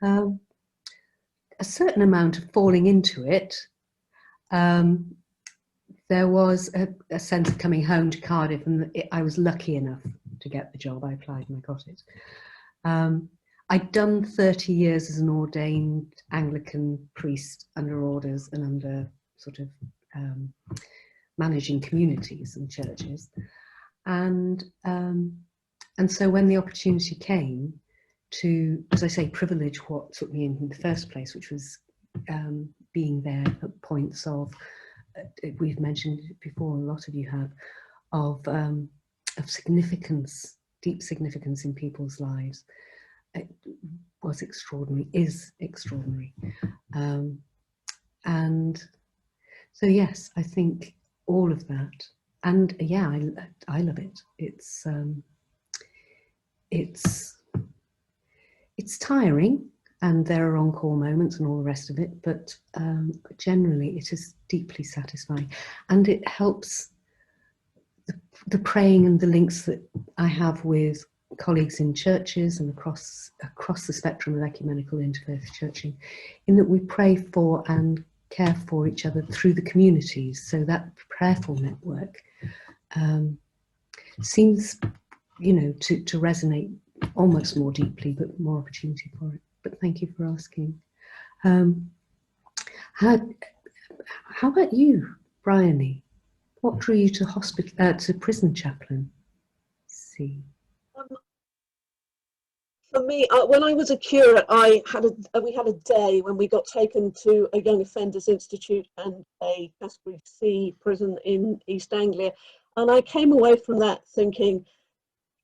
A certain amount of falling into it. There was a sense of coming home to Cardiff, and I was lucky enough to get the job. I applied and I got it. I'd done 30 years as an ordained Anglican priest under orders and under sort of managing communities and churches. And so when the opportunity came to, as I say, privilege what took me in the first place, which was being there at points of, we've mentioned it before, a lot of you have, of significance, deep significance in people's lives. It was extraordinary, is extraordinary. And so, yes, I think all of that. And yeah, I love it. It's tiring, and there are on-call moments and all the rest of it, but generally it is deeply satisfying, and it helps the praying and the links that I have with colleagues in churches and across the spectrum of ecumenical interfaith churching, in that we pray for and care for each other through the communities. So that prayerful network seems, you know, to resonate almost more deeply, but more opportunity for it. But thank you for asking. How about you, Bryony? What drew you to to prison chaplain? See. For me, when I was a curate, we had a day when we got taken to a young offenders institute and a category C prison in East Anglia, and I came away from that thinking,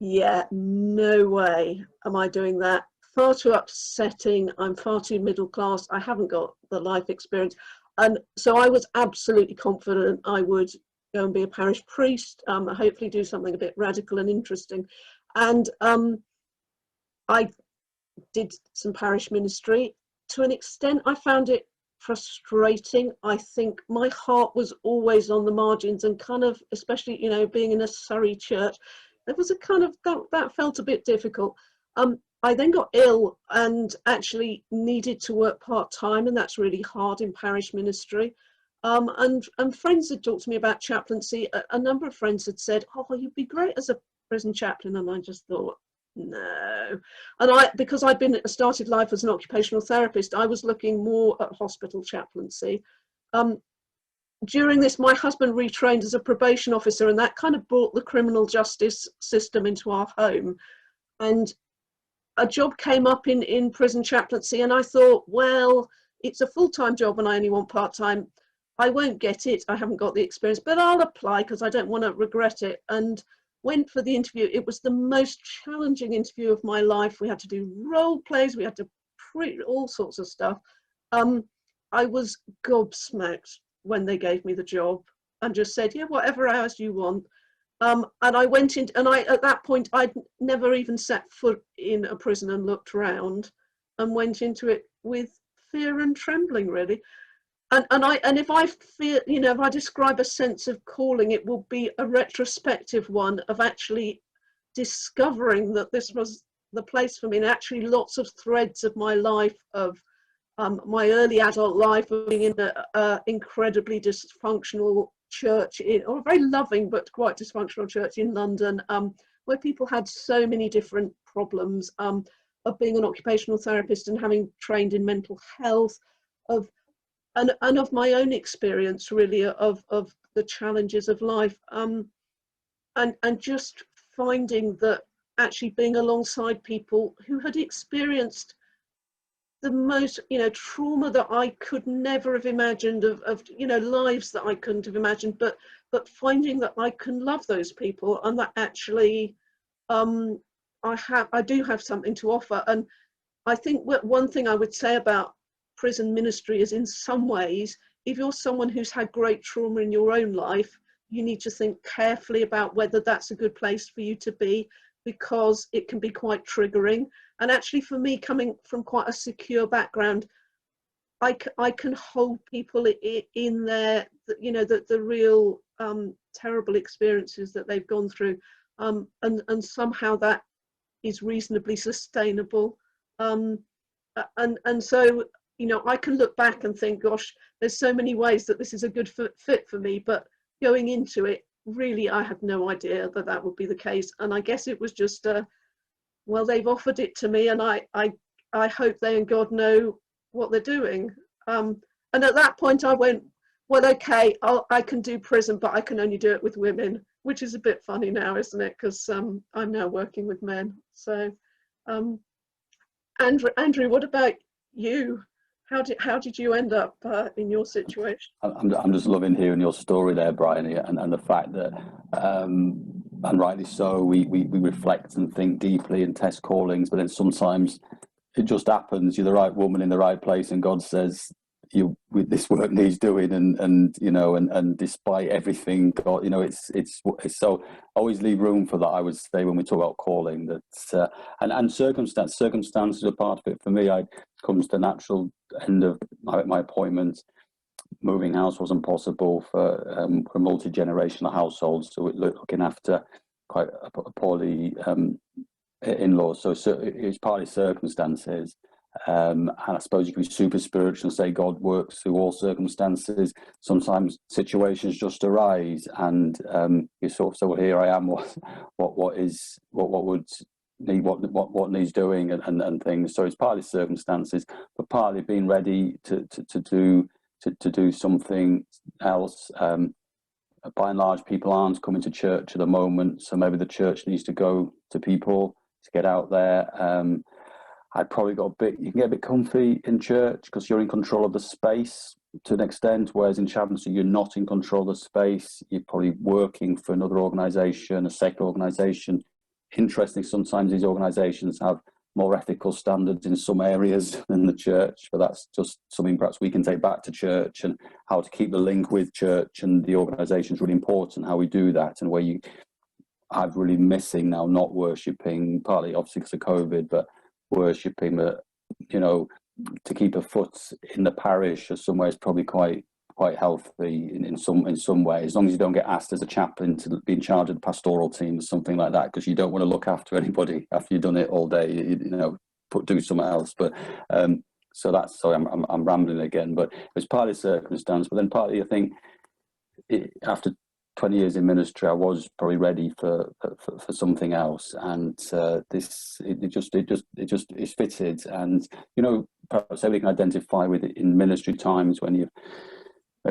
yeah, no way am I doing that. Far too upsetting. I'm far too middle class. I haven't got the life experience, and so I was absolutely confident I would go and be a parish priest. Hopefully, do something a bit radical and interesting, and I did some parish ministry. To an extent, I found it frustrating. I think my heart was always on the margins, and kind of, especially, you know, being in a Surrey church, there was a kind of, that felt a bit difficult. I then got ill and actually needed to work part-time, and that's really hard in parish ministry. And friends had talked to me about chaplaincy. A number of friends had said, oh, you'd be great as a prison chaplain, and I just thought, no. And because I'd started life as an occupational therapist, I was looking more at hospital chaplaincy. During this, my husband retrained as a probation officer, and that kind of brought the criminal justice system into our home. And a job came up in prison chaplaincy, and I thought, well, it's a full-time job and I only want part-time. I won't get it. I haven't got the experience, but I'll apply because I don't want to regret it. And went for the interview. It was the most challenging interview of my life. We had to do role plays. We had to print all sorts of stuff. I was gobsmacked when they gave me the job and just said, yeah, whatever hours you want. And I went in, and at that point, I'd never even set foot in a prison and looked around, and went into it with fear and trembling, really. And if I feel, you know, if I describe a sense of calling, it will be a retrospective one of actually discovering that this was the place for me, and actually lots of threads of my life, of my early adult life, of being in an incredibly dysfunctional church, or a very loving but quite dysfunctional church in London, where people had so many different problems, of being an occupational therapist and having trained in mental health, and of my own experience, really, of the challenges of life, and just finding that actually being alongside people who had experienced the most, you know, trauma that I could never have imagined, of you know, lives that I couldn't have imagined, but finding that I can love those people, and that actually I do have something to offer. And I think one thing I would say about prison ministry is, in some ways, if you're someone who's had great trauma in your own life, you need to think carefully about whether that's a good place for you to be, because it can be quite triggering. And actually, for me, coming from quite a secure background, I can hold people in their, you know, the real terrible experiences that they've gone through, and somehow that is reasonably sustainable. And so, you know, I can look back and think, gosh, there's so many ways that this is a good fit for me, but going into it, really, I had no idea that that would be the case. And I guess it was just, well, they've offered it to me, and I hope they and God know what they're doing. And at that point I went, well, okay, I can do prison, but I can only do it with women, which is a bit funny now, isn't it? Because I'm now working with men. So, Andrew, what about you? How did you end up in your situation? I'm just loving hearing your story there, Bryony, and the fact that, and rightly so, we reflect and think deeply and test callings, but then sometimes it just happens. You're the right woman in the right place, and God says, this work needs doing, and you know, and despite everything, God, you know, it's so always leave room for that. I would say, when we talk about calling, that and circumstances are part of it. For me, I comes to the natural end of my appointment. Moving house wasn't possible for a multi-generational household, so looking after quite a poorly in-laws. So it's partly circumstances. And I suppose you can be super spiritual and say God works through all circumstances. Sometimes situations just arise, and you sort of say, "Well, here I am. What needs doing," and things. So it's partly circumstances, but partly being ready to do something else. By and large, people aren't coming to church at the moment, so maybe the church needs to go to people to get out there. I'd probably you can get a bit comfy in church because you're in control of the space to an extent, whereas in chaplaincy you're not in control of the space. You're probably working for another organisation, a secular organisation. Interestingly, sometimes these organisations have more ethical standards in some areas than the church, but that's just something perhaps we can take back to church, and how to keep the link with church and the organisation is really important, how we do that, and where I'm really missing now not worshipping, partly obviously because of COVID, but worshipping, to keep a foot in the parish or somewhere is probably quite healthy in some way, as long as you don't get asked as a chaplain to be in charge of the pastoral team or something like that, because you don't want to look after anybody after you've done it all day. Do something else. But sorry, I'm rambling again. But it's partly circumstance, but then partly I think after 20 years in ministry, I was probably ready for something else, and it just fitted. And perhaps everybody can identify with it in ministry times when you've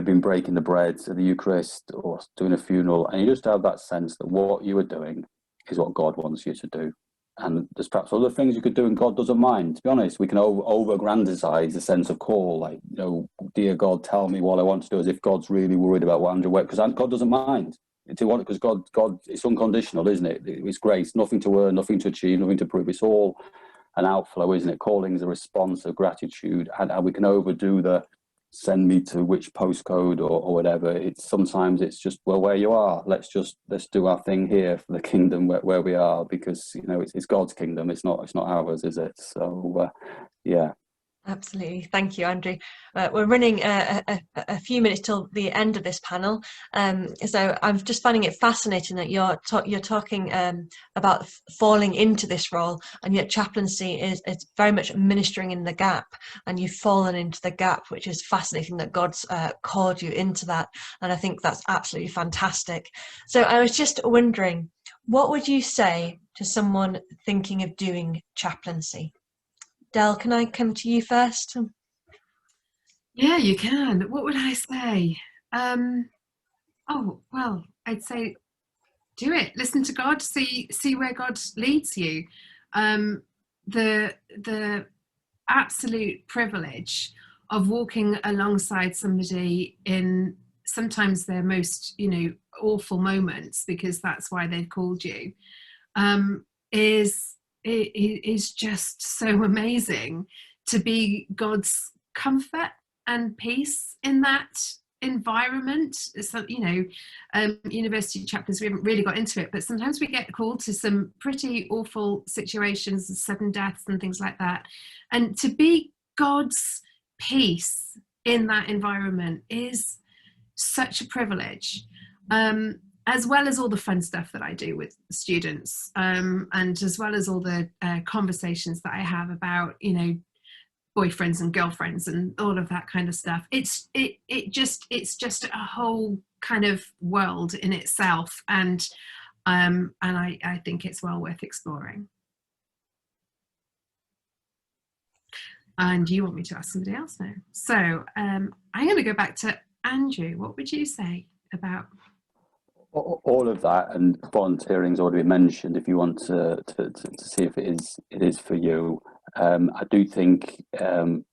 been breaking the bread at the Eucharist or doing a funeral, and you just have that sense that what you are doing is what God wants you to do. And there's perhaps other things you could do and God doesn't mind. To be honest, we can over-aggrandise the sense of call, like, dear God, tell me what I want to do, as if God's really worried about what Andrew Webster, because God doesn't mind. Because God, it's unconditional, isn't it? It's grace, nothing to earn, nothing to achieve, nothing to prove. It's all an outflow, isn't it? Calling is a response of gratitude, and we can overdo the send me to which postcode or whatever. Sometimes it's just, well, where you are, let's do our thing here for the kingdom where we are, because it's God's kingdom, it's not ours, is it? So yeah. Absolutely. Thank you, Andrew. We're running a few minutes till the end of this panel. So I'm just finding it fascinating that you're talking about falling into this role, and yet chaplaincy is very much ministering in the gap, and you've fallen into the gap, which is fascinating that God's called you into that. And I think that's absolutely fantastic. So I was just wondering, what would you say to someone thinking of doing chaplaincy? Del, can I come to you first? Yeah, you can. What would I say? Oh, well, I'd say do it. Listen to God. See where God leads you. The absolute privilege of walking alongside somebody in sometimes their most awful moments, because that's why they've called you, is just so amazing, to be God's comfort and peace in that environment. So, university chaplains, we haven't really got into it, but sometimes we get called to some pretty awful situations, sudden deaths and things like that. And to be God's peace in that environment is such a privilege. As well as all the fun stuff that I do with students, and as well as all the conversations that I have about, boyfriends and girlfriends and all of that kind of stuff. It's just a whole kind of world in itself, and I think it's well worth exploring. And you want me to ask somebody else now? So I'm going to go back to Andrew. What would you say about all of that? And volunteering's already been mentioned. If you want to see if it is for you, I do think being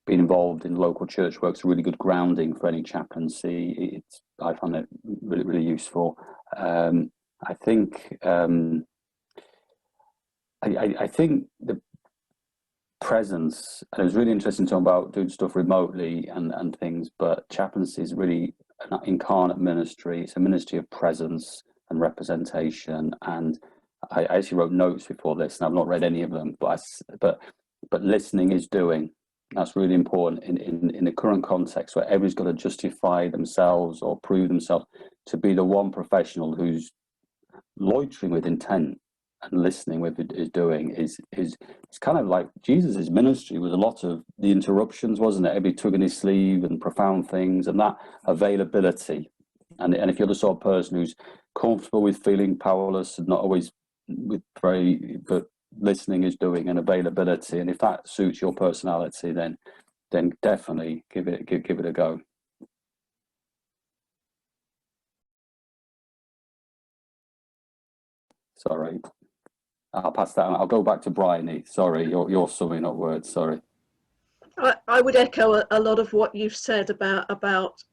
involved in local church work's a really good grounding for any chaplaincy. I find it really, really useful. I think I think the presence, and it was really interesting talking about doing stuff remotely and things, but chaplaincy is really an incarnate ministry. It's a ministry of presence and representation, and I actually wrote notes before this, and I've not read any of them, but listening is doing. That's really important in the current context where everybody's got to justify themselves or prove themselves. To be the one professional who's loitering with intent and listening with it is doing is it's kind of like Jesus's ministry was a lot of the interruptions, wasn't it? Every tug in his sleeve and profound things, and that availability. And if you're the sort of person who's comfortable with feeling powerless and not always with but listening is doing and availability, and if that suits your personality, then definitely give it a go. Sorry, I'll pass that on. I'll go back to Bryony. Sorry, you're summing up words. Sorry. I would echo a lot of what you've said about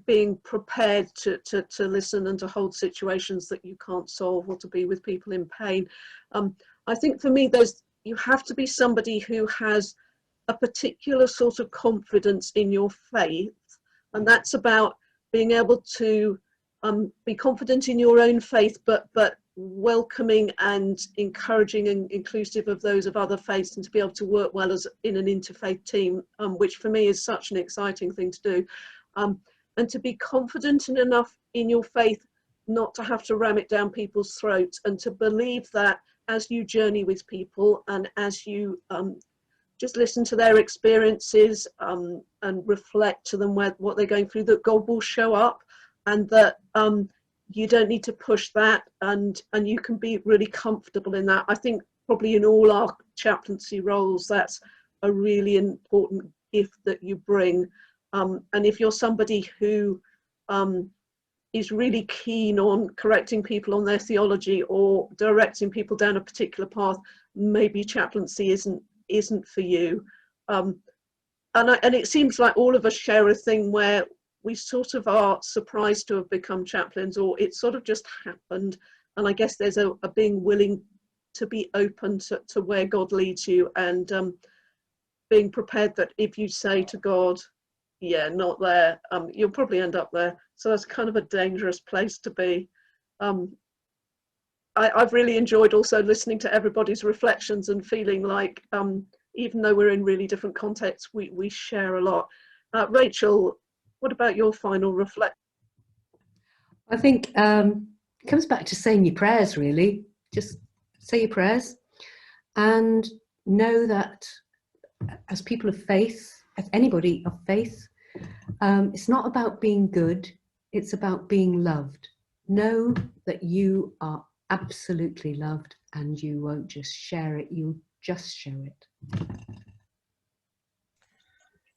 being prepared to listen and to hold situations that you can't solve, or to be with people in pain. I think for me, you have to be somebody who has a particular sort of confidence in your faith, and that's about being able to be confident in your own faith, but welcoming and encouraging and inclusive of those of other faiths, and to be able to work well as in an interfaith team, which for me is such an exciting thing to do, and to be confident enough in your faith not to have to ram it down people's throats, and to believe that as you journey with people and as you just listen to their experiences and reflect to them what they're going through, that God will show up, and that you don't need to push that, and you can be really comfortable in that. I think probably in all our chaplaincy roles, that's a really important gift that you bring. And if you're somebody who is really keen on correcting people on their theology or directing people down a particular path, maybe chaplaincy isn't for you. And it seems like all of us share a thing where we sort of are surprised to have become chaplains, or it sort of just happened. And I guess there's a being willing to be open to where God leads you, and being prepared that if you say to God, yeah, not there, you'll probably end up there. So that's kind of a dangerous place to be. I've really enjoyed also listening to everybody's reflections and feeling like even though we're in really different contexts, we share a lot. Rachel, what about your final reflection? I think it comes back to saying your prayers, really. Just say your prayers and know that as people of faith, as anybody of faith, it's not about being good, it's about being loved. Know that you are absolutely loved, and you won't just share it, you'll just show it.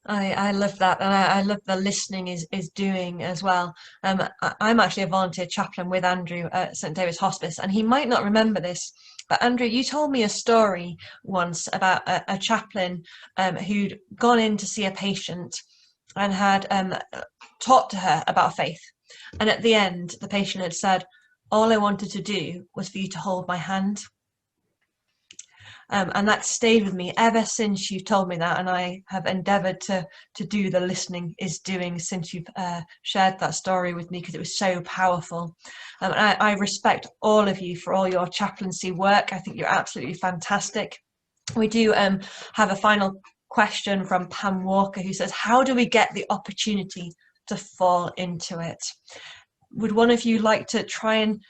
I love that, and I love the listening is doing as well. I'm actually a volunteer chaplain with Andrew at St David's Hospice, and he might not remember this, but Andrew, you told me a story once about a chaplain who'd gone in to see a patient and had taught to her about faith, and at the end the patient had said, all I wanted to do was for you to hold my hand. And that stayed with me ever since you told me that, and I have endeavoured to do the listening is doing since you've shared that story with me, because it was so powerful. And I respect all of you for all your chaplaincy work. I think you're absolutely fantastic. We do have a final question from Pam Walker, who says, how do we get the opportunity to fall into it? Would one of you like to try and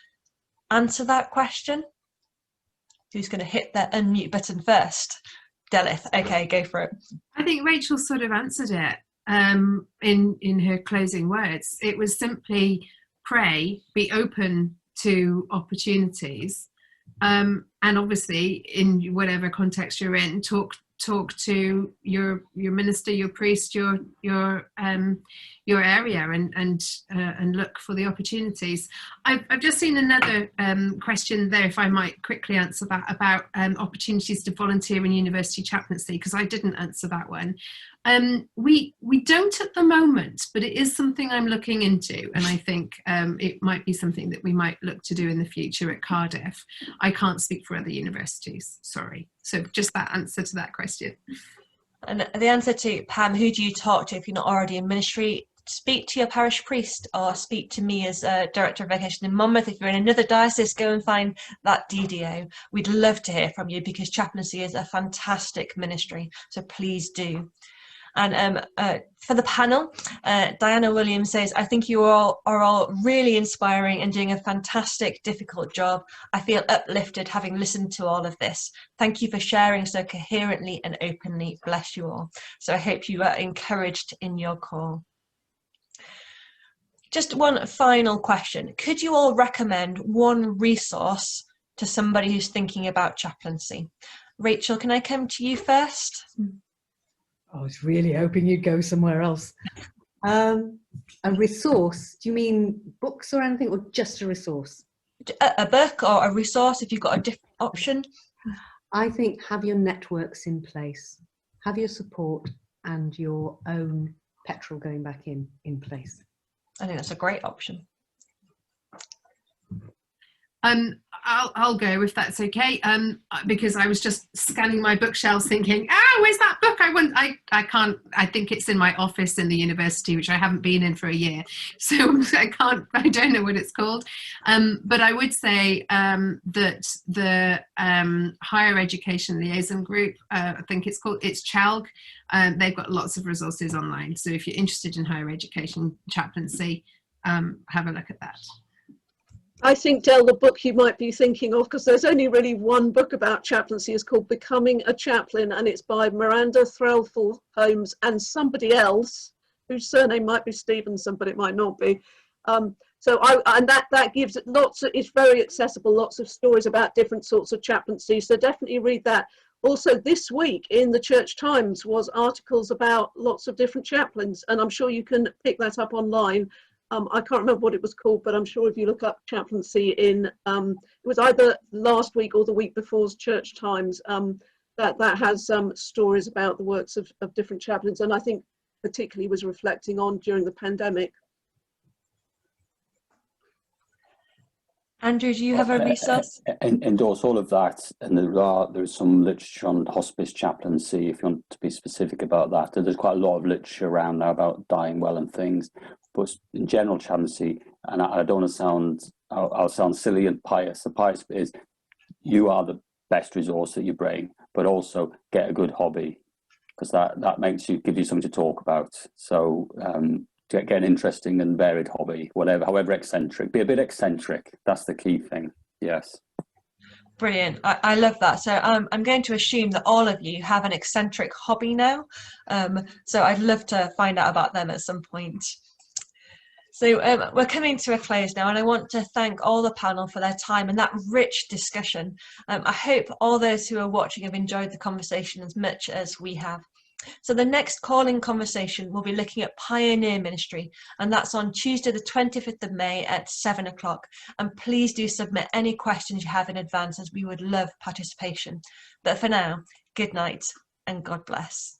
answer that question? Who's going to hit the unmute button first? Delyth, okay, go for it. I think Rachel sort of answered it in her closing words. It was simply pray, be open to opportunities, and obviously in whatever context you're in, talk to your minister, your priest, your area, and look for the opportunities. I've just seen another question there, if I might quickly answer that, about opportunities to volunteer in university chaplaincy, because I didn't answer that one. We don't at the moment, but it is something I'm looking into, and I think it might be something that we might look to do in the future at Cardiff. I can't speak for other universities, sorry. So just that answer to that question. And the answer to Pam, who do you talk to if you're not already in ministry? Speak to your parish priest, or speak to me as Director of Vocations in Monmouth. If you're in another diocese, go and find that DDO. We'd love to hear from you, because chaplaincy is a fantastic ministry, so please do. And for the panel, Diana Williams says, I think you all are all really inspiring and doing a fantastic, difficult job. I feel uplifted having listened to all of this. Thank you for sharing so coherently and openly. Bless you all. So I hope you are encouraged in your call. Just one final question. Could you all recommend one resource to somebody who's thinking about chaplaincy? Rachel, can I come to you first? I was really hoping you'd go somewhere else. A resource, do you mean books or anything, or just a resource? A book or a resource if you've got a different option. I think have your networks in place, have your support and your own petrol going back in place. I think that's a great option. I'll go if that's okay, because I was just scanning my bookshelves thinking, where's that book? I think it's in my office in the university, which I haven't been in for a year, so I don't know what it's called, but I would say that the Higher Education Liaison Group, I think it's CHALG, they've got lots of resources online, so if you're interested in higher education chaplaincy, have a look at that. I think, Del, the book you might be thinking of, because there's only really one book about chaplaincy, is called Becoming a Chaplain, and it's by Miranda Threlfall Holmes and somebody else whose surname might be Stevenson, but it might not be. And that gives it it's very accessible, lots of stories about different sorts of chaplaincy, so definitely read that. Also, this week in the Church Times was articles about lots of different chaplains, and I'm sure you can pick that up online. I can't remember what it was called, but I'm sure if you look up chaplaincy in, it was either last week or the week before's Church Times, that has stories about the works of different chaplains, and I think particularly was reflecting on during the pandemic. Andrew, do you have a resource? Endorse all of that, and there is some literature on hospice chaplaincy if you want to be specific about that. There's quite a lot of literature around now about dying well and things, but in general chaplaincy, and I don't want to sound, I'll sound silly and pious. The pious bit is you are the best resource that you bring, but also get a good hobby, because that gives you something to talk about. So get an interesting and varied hobby, however eccentric. Be a bit eccentric. That's the key thing. Yes. Brilliant. I love that. So I'm going to assume that all of you have an eccentric hobby now. So I'd love to find out about them at some point. So we're coming to a close now, and I want to thank all the panel for their time and that rich discussion. I hope all those who are watching have enjoyed the conversation as much as we have. So the next call-in conversation will be looking at pioneer ministry, and that's on Tuesday the 25th of May at 7 o'clock. And please do submit any questions you have in advance, as we would love participation. But for now, good night and God bless.